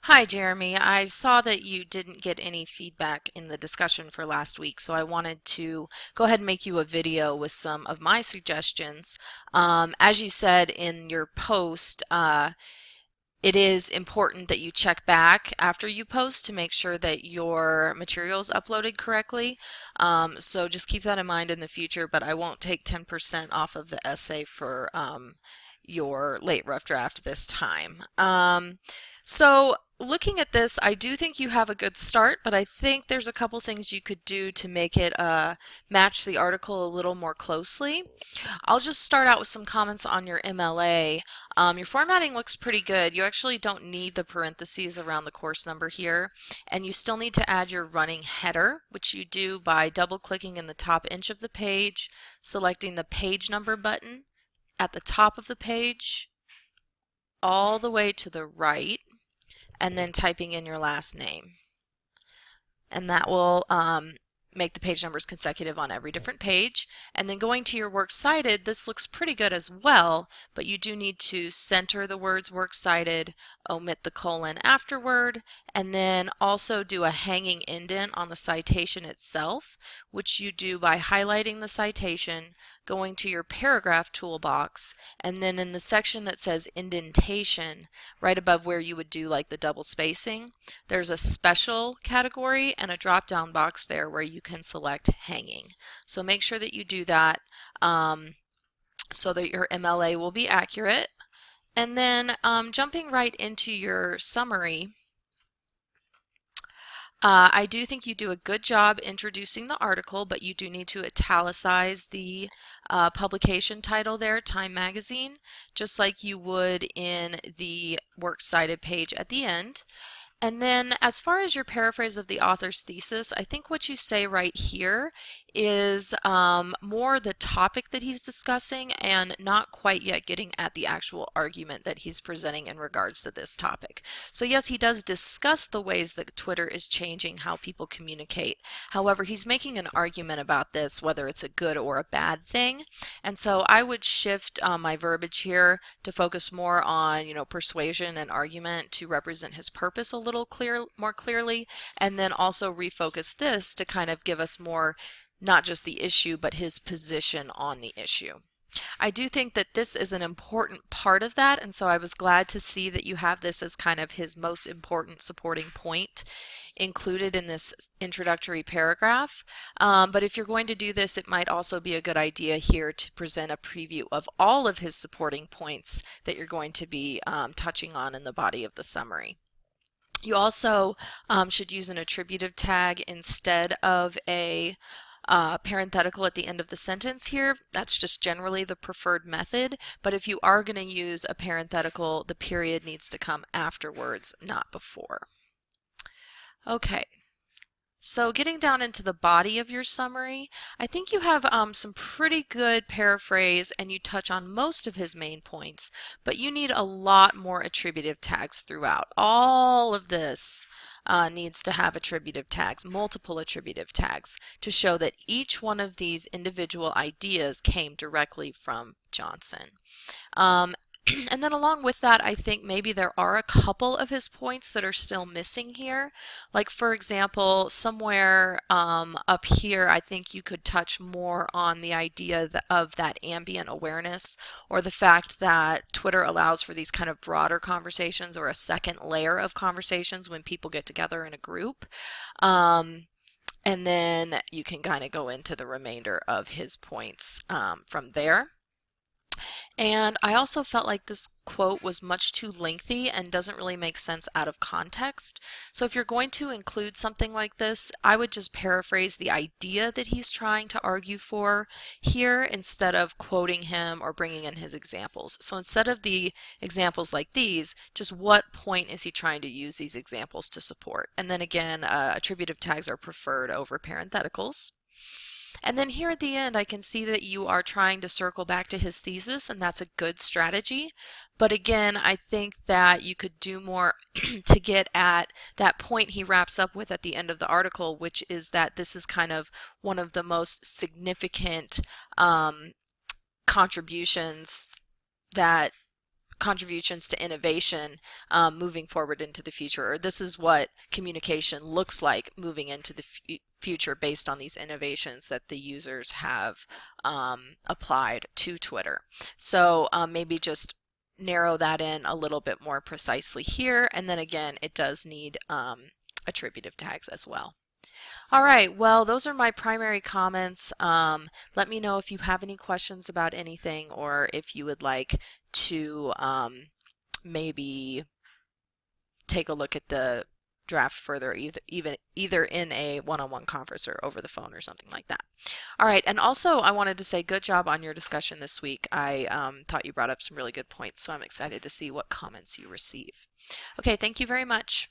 Hi, Jeremy. I saw that you didn't get any feedback in the discussion for last week, so I wanted to go ahead and make you a video with some of my suggestions. As you said in your post, it is important that you check back after you post to make sure that your material is uploaded correctly. So just keep that in mind in the future, but I won't take 10% off of the essay for your late rough draft this time. So looking at this, I do think you have a good start, but I think there's a couple things you could do to make it match the article a little more closely. I'll just start out with some comments on your MLA. Your formatting looks pretty good. You actually don't need the parentheses around the course number here, and you still need to add your running header, which you do by double-clicking in the top inch of the page, selecting the page number button at the top of the page, all the way to the right, and then typing in your last name. And that will make the page numbers consecutive on every different page. And then going to your works cited, this looks pretty good as well, but you do need to center the words works cited, omit the colon afterward, and then also do a hanging indent on the citation itself, which you do by highlighting the citation, going to your paragraph toolbox, and then in the section that says indentation, right above where you would do like the double spacing, there's a special category and a drop-down box there where you can select hanging. So make sure that you do that so that your MLA will be accurate. And then jumping right into your summary, I do think you do a good job introducing the article, but you do need to italicize the publication title there, Time Magazine, just like you would in the works cited page at the end. And then as far as your paraphrase of the author's thesis, I think what you say right here is more the topic that he's discussing and not quite yet getting at the actual argument that he's presenting in regards to this topic. So yes, he does discuss the ways that Twitter is changing how people communicate. However, he's making an argument about this, whether it's a good or a bad thing. And so I would shift my verbiage here to focus more on, persuasion and argument to represent his purpose a little more clearly, and then also refocus this to kind of give us more, not just the issue, but his position on the issue. I do think that this is an important part of that, and so I was glad to see that you have this as kind of his most important supporting point included in this introductory paragraph. But if you're going to do this, it might also be a good idea here to present a preview of all of his supporting points that you're going to be touching on in the body of the summary. You also should use an attributive tag instead of a parenthetical at the end of the sentence here. That's just generally the preferred method, but if you are going to use a parenthetical, the period needs to come afterwards, not before. Okay. So getting down into the body of your summary, I think you have some pretty good paraphrase and you touch on most of his main points, but you need a lot more attributive tags throughout. All of this needs to have attributive tags, multiple attributive tags, to show that each one of these individual ideas came directly from Johnson. And then along with that, I think maybe there are a couple of his points that are still missing here. Like, for example, somewhere up here, I think you could touch more on the idea of that ambient awareness, or the fact that Twitter allows for these kind of broader conversations or a second layer of conversations when people get together in a group. And then you can kind of go into the remainder of his points from there. And I also felt like this quote was much too lengthy and doesn't really make sense out of context. So if you're going to include something like this, I would just paraphrase the idea that he's trying to argue for here instead of quoting him or bringing in his examples. So instead of the examples like these, just what point is he trying to use these examples to support? And then again, attributive tags are preferred over parentheticals. And then here at the end, I can see that you are trying to circle back to his thesis, and that's a good strategy. But again, I think that you could do more to get at that point he wraps up with at the end of the article, which is that this is kind of one of the most significant contributions that contributions to innovation moving forward into the future, or this is what communication looks like moving into the future based on these innovations that the users have applied to Twitter. So maybe just narrow that in a little bit more precisely here, and then again it does need attributive tags as well. All right, well, those are my primary comments. Let me know if you have any questions about anything, or if you would like to maybe take a look at the draft further, either in a one-on-one conference or over the phone or something like that. All right, and also I wanted to say good job on your discussion this week. I thought you brought up some really good points, so I'm excited to see what comments you receive. Okay, thank you very much.